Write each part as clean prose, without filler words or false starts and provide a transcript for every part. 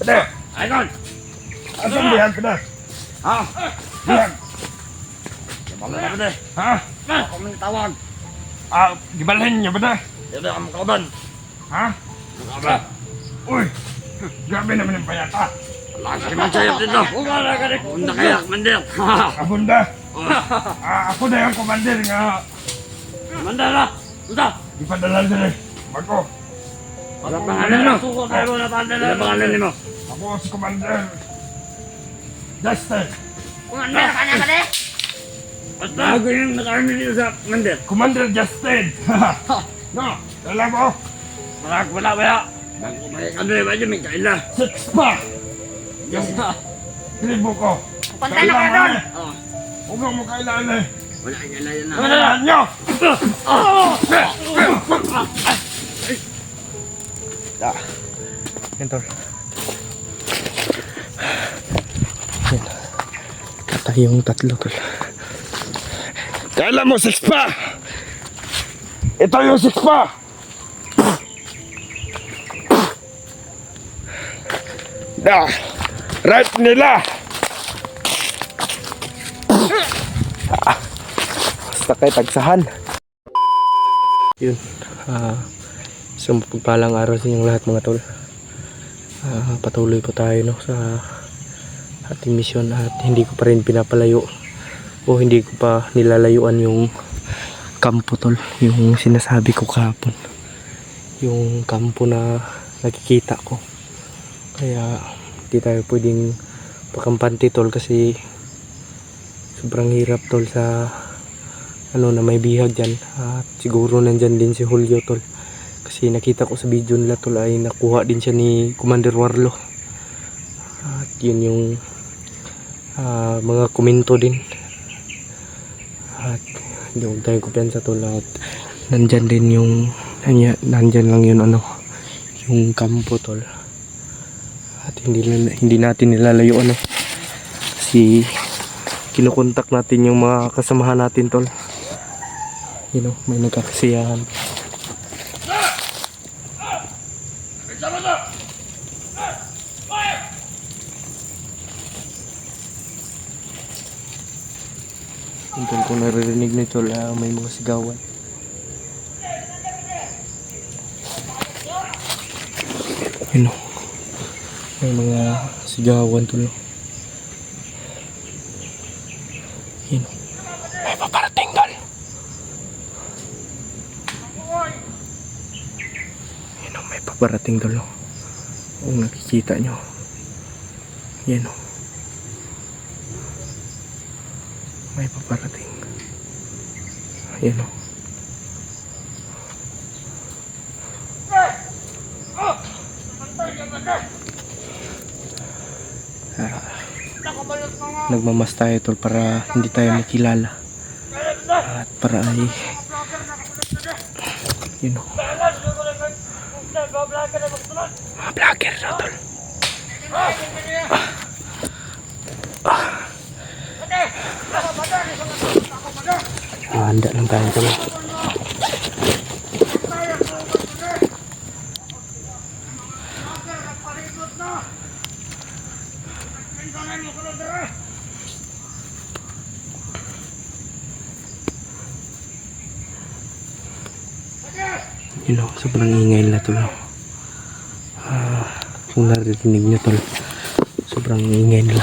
Pede! Ay, Tol! Asan diyan, Pede? Ha? Diyan! Yaman na, Pede! Ha? Ako may tawag! Gibalhin niyo, Pede? Dito ang kaban! Ha? Kaban! Uy! Grabe naman yung payata! Lagi man sayap dito! Umala ka rin! Unda kaya, Commander! Abunda! Ako na yung commander nga Commander na! Unda! ipadala din eh. Marco, Wala pangalan mo! Suko tayo na pangalan mo! Wala pangalan mo! ako si Commander Justin. Commander ka na, Pede! Basta ako yung naka-army dito sa Commander! Commander Justin! No, alam mo, Wala! Bang kumaya ka doon, medyo may kaila! 6 pa! Yung tribo ko. Punta na kayo doon! Oh! Huwag mo kailangan eh. Wala yung kaila yan na! Kailangan nyo! Yan tol. Yan. Patay yung tatlo tol. Kailan mo 6 pa! Ito yung 6 pa! Right nila! Basta kayo tagsahan. Yun. Isang mapagpalang araw sa inyong lahat mga tol. Patuloy po tayo no, sa ating misyon at hindi ko pa rin pinapalayo o hindi ko pa nilalayuan yung kampo tol. Yung sinasabi ko kahapon. Yung kampo na nakikita ko. Kaya hindi tayo pwedeng pakampante tol kasi sobrang hirap tol sa ano na may bihag dyan. At siguro nandyan din si Julio tol. Kasi nakita ko sa video nila tol ay nakuha din siya ni Commander Warlo. At yun yung mga komento din. At hindi ko tayong kumpiyansa tol. At nandyan din yung nandyan lang yun ano yung kampo tol. At hindi natin nilalayuan eh. Kasi kinukontak natin yung mga kasamahan natin tol. You know, may nagkakasiyahan. Yung tol kung naririnig nyo tol, may mga sigawan. You know, may mga sigawan tol. You know, may paparating tol. You know, may paparating tol. Kung nakikita nyo. You know, may paparating. You know. Nagmamas tayo tol para hindi tayo makilala at para ay you know mga vlogger na tol. Handa lang tayo tol. You know, sobrang ingay na tol. Kung naririnig nyo tol, sobrang ingay nila.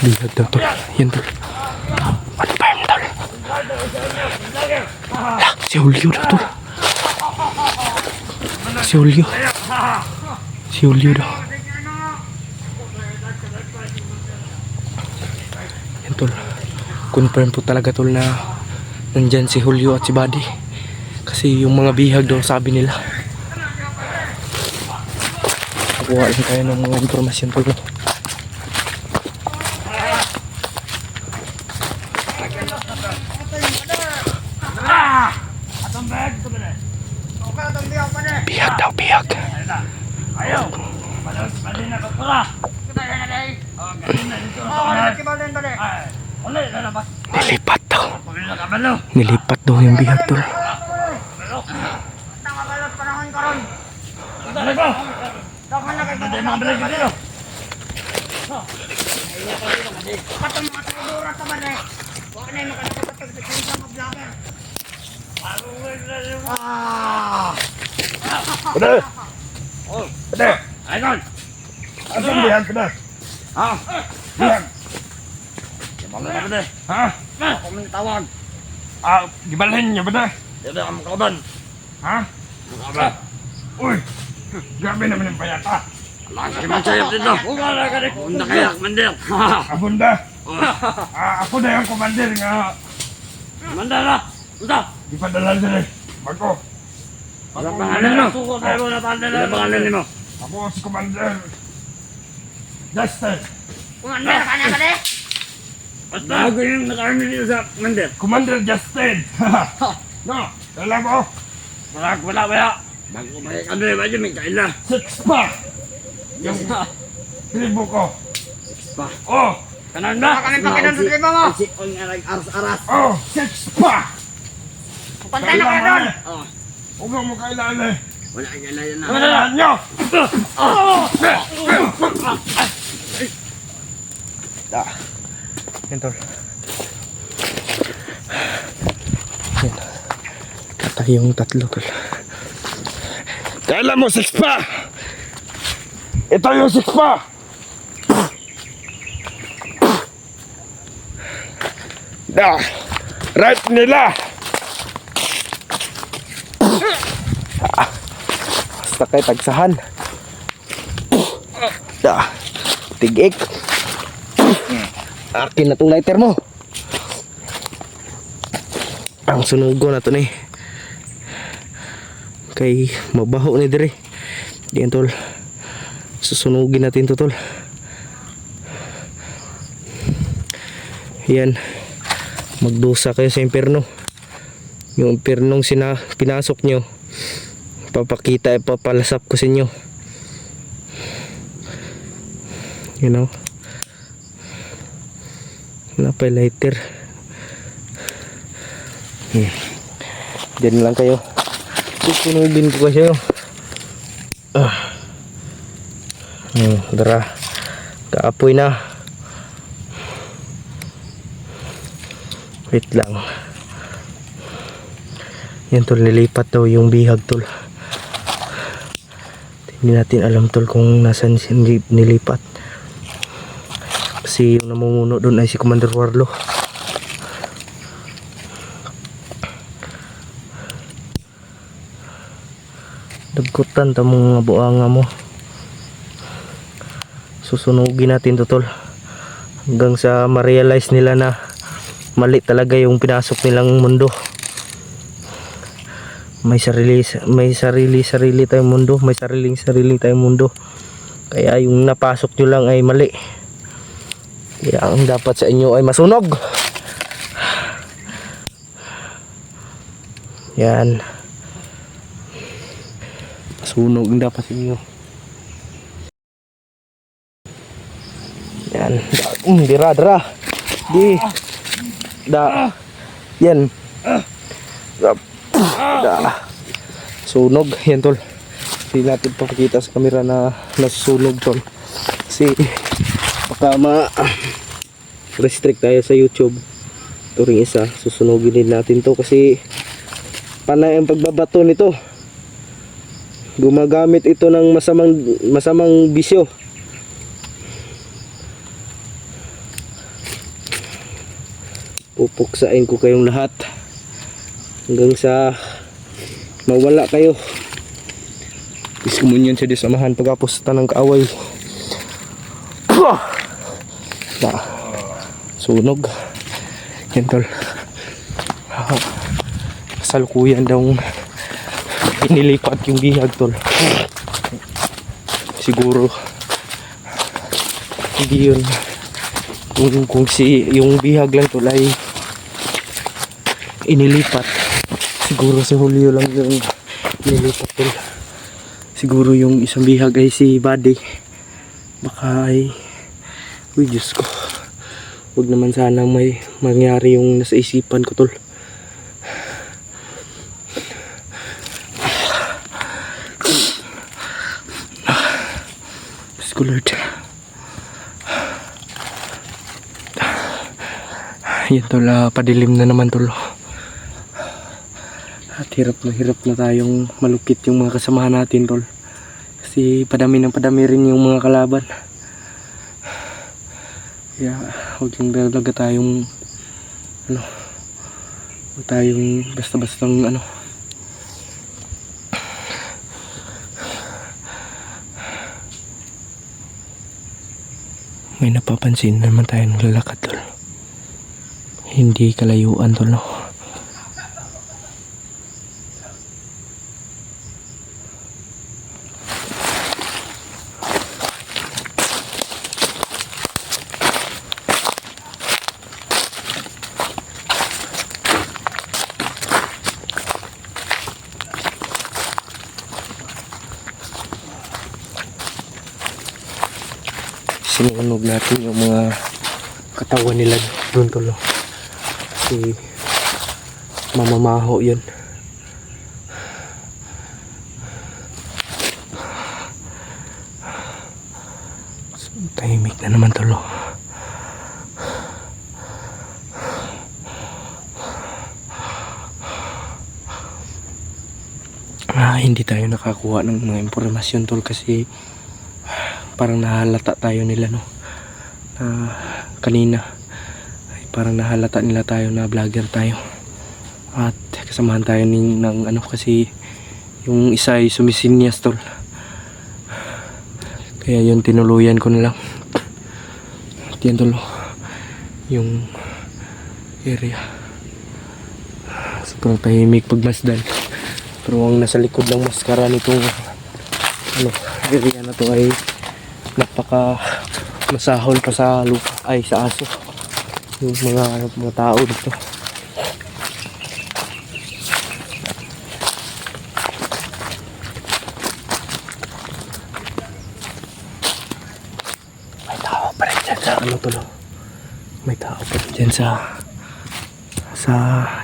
Bihag daw tol. Yan tol. Ano ba yun tol? Si Julio daw tol. Si Julio. Si Julio daw. Yan tol. confirm po talaga tol na nandyan si Julio at si Buddy. Kasi yung mga bihag daw sabi nila. Nakuha lang tayo ng mga informasyon tol. Atong bag ito ba na? Bihag daw, bihag. Ayaw! Mali na kapala! Galing na dito. Ay, wala na labas. Nilipat daw. Pagin na kabalo. Nilipat daw yung bihag tol. Dali ba? Dali mga balik dito. Pwede! Pwede! Ayun! Asang bihan, pwede? Ha? Bihan! Wala na ba de? Ha? Ako may tawag. Gibalhin niya, pwede? Dito ang kauban. Ha? Kauban. Uy! Grabe naman yung payata. Lagi man sayap dito. Wala ka rin. Punta kaya, Mandir. Abunda! Ako na yung commander nga Mandala! Punta! ipadala sila. Marco! Wala pangalan mo. Wala pangalan mo. Ako si Commander Justin. Commander ka na ba de? Basta ako yung nakaano dito sa Mandir. Commander Justin. No, alam mo, Wala. Bago may ano ba dyan, may kaila. six pa. Yung tribo ko. Pa. Oh, Kanan ba? Kami pa kinan sa tribo mo. Si Ong aras-aras. oh, six pa. Pantay na kayo doon. Huwag mo kailangan eh. Wala kang kaila yan na. Kailangan nyo. Yan tol. Yan. Katayong tatlo tol. Kailan mo six pa. Ito yung six pa. Da, right nila. Basta kay tagsahan. Da. Tig-ik. Akin na tong lighter mo. Ang sunugo na to ni. Kay mabaho ni dire. Diyan tol. Susunugin natin to tol. Yan. Magdusa kayo sa impyerno. Yung impyernong pinasok nyo, papakita, papalasap ko sa inyo. You know, napay lighter. Diyan lang kayo. Susunugin ko kasi yun. Dara. Kaapoy na. Wait lang. Yan tol, nilipat daw yung bihag tol. Hindi natin alam tol kung nasan nilipat. Kasi yung namumuno doon ay si Commander Warlo. Dagkutan tamong mga buanga mo. Susunugin natin to tol. Hanggang sa ma-realize nila na mali talaga yung pinasok nilang mundo. May sarili tayong mundo, may sariling tayong mundo. Kaya yung napasok nyo lang ay mali. Kaya ang dapat sa inyo ay masunog. Yan. Masunog ang dapat sa inyo. Yan. Dira. Di. Da. Yan. Da. Sunog. Yan tol. Hindi natin papakita sa camera na nasusunog tol. Kasi baka restrict tayo sa YouTube. Ito rin isa. Susunogin din natin to kasi panay ang pagbabato nito. Gumagamit ito ng masamang bisyo. Pupuksain ko kayong lahat hanggang sa mawala kayo. Iskomunyon sa Diyos Amahan pagkapos tanang kaaway. Sunog. Yan tol. Kasalukuyan daw inilipat yung bihag tol. Siguro hindi yun kung si yung bihag lang tol ay inilipat, siguro si Julio lang yung inilipat tol. Siguro yung isang bihag ay si Buddy. Baka ay uy Diyos ko, huwag naman sana may mangyari yung nasa isipan ko tol. Diyos ko Lord. Yan tol, padilim na naman tol. At hirap na tayong malupit yung mga kasamahan natin tol. Kasi padami rin yung mga kalaban. Kaya huwag lang talaga tayong huwag tayong basta-bastang may napapansin naman tayo naglalakad tol. Hindi kalayuan tol no. Sinunog natin yung mga katawan nila doon tol no. Kasi mamamaho yun. So, tahimik na naman tol. Hindi tayo nakakuha ng mga impormasyon tol kasi parang nahalata tayo nila no. Kanina ay parang nahalata nila tayo na vlogger tayo. At kasamahan tayo ng kasi yung isa ay sumisinyas tol. Kaya yun tinuluyan ko na lang. At yan tol yung area. Sobrang tahimik pagmasdan. Pero ang nasa likod ng maskara nitong area na to ay napaka masahol pa sa lupa ay sa aso yung mga tao dito. May tao pa rin dyan sa may tao pa rin dyan sa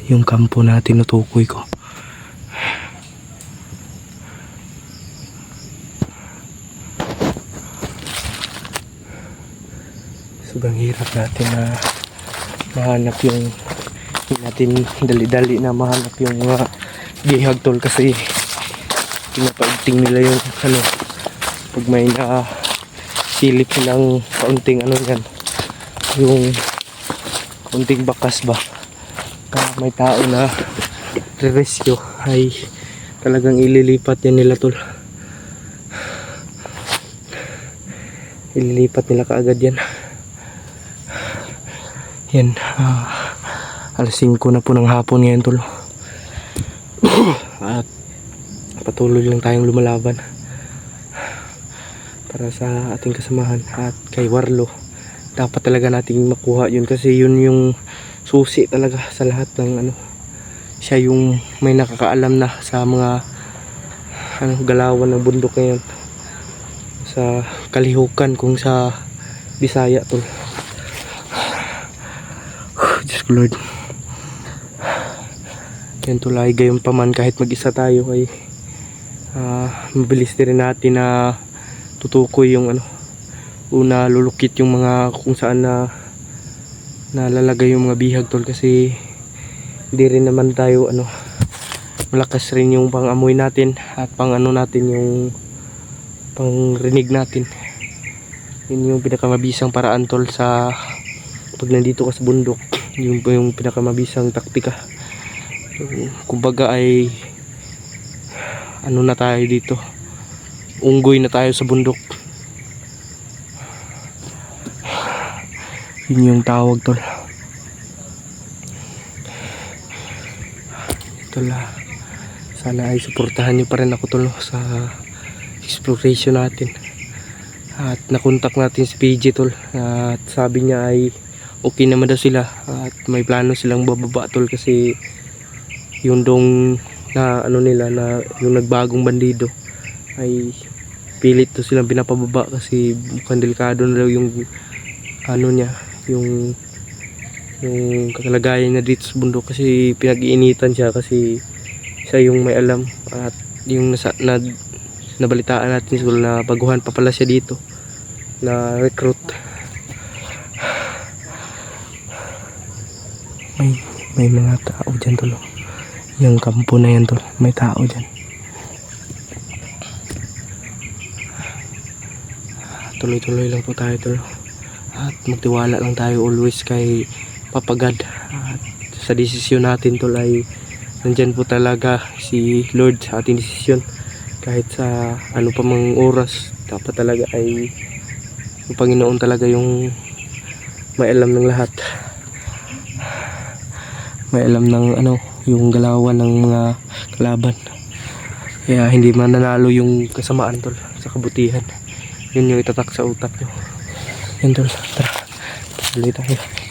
yung kampo na tinutukoy ko. Sobrang hirap natin na mahanap yung hindi natin dali-dali na mahanap yung mga bihag tol kasi pinapaigting nila yung pag may na silip silang kaunting yan yung kaunting bakas ba may tao na re-rescue ay talagang ililipat yan nila tol. Ililipat nila kaagad yan. Yan, alas 5 na po ng hapon ngayon tol. At patuloy lang tayong lumalaban para sa ating kasamahan at kay Warlo. Dapat talaga nating makuha yun kasi yun yung susi talaga sa lahat ng siya yung may nakakaalam na sa mga galawan ng bundok ngayon sa kalihukan kung sa Bisaya tol. Diyos ko Lord. Yan tulay gayon pa man kahit mag-isa tayo ay mabilis din natin na tutukoy yung una lulukit yung mga kung saan na nalalagay yung mga bihag tol kasi hindi rin naman tayo malakas rin yung pang-amoy natin at natin yung pang-rinig natin. Yun yung pinakamabisang paraan tol sa pag nandito ka sa bundok. Yung pinakamabisang taktika. Kumbaga ay na tayo dito, unggoy na tayo sa bundok. Yun yung tawag tol. tol. Sana ay suportahan nyo pa rin ako tol, no, sa exploration natin. At nakontak natin si PJ tol, at sabi niya ay okay naman daw sila at may plano silang bababa tol, kasi yung dong na ano nila na yung nagbagong bandido ay pilit to silang pinapababa kasi mukhang delikado na daw yung ano niya, yung kalagayan niya dito sa bundok, kasi pinag-iinitan siya kasi siya yung may alam. At yung nabalitaan natin siguro na baguhan pa pala siya dito na recruit. May mga tao dyan tol, yung kampo na yan tol, may tao dyan. Tuloy-tuloy lang po tayo tol, at magtiwala lang tayo always kay Papa God. At sa desisyon natin tol ay nandyan po talaga si Lord sa ating desisyon. Kahit sa ano pa mang oras, dapat talaga ay yung Panginoon talaga yung may alam ng lahat, may alam ng ano, yung galawan ng mga kalaban. Kaya hindi mananalo yung kasamaan tol sa kabutihan. Yun yung itatak sa utak nyo. Yun tol, tara, tuloy tayo.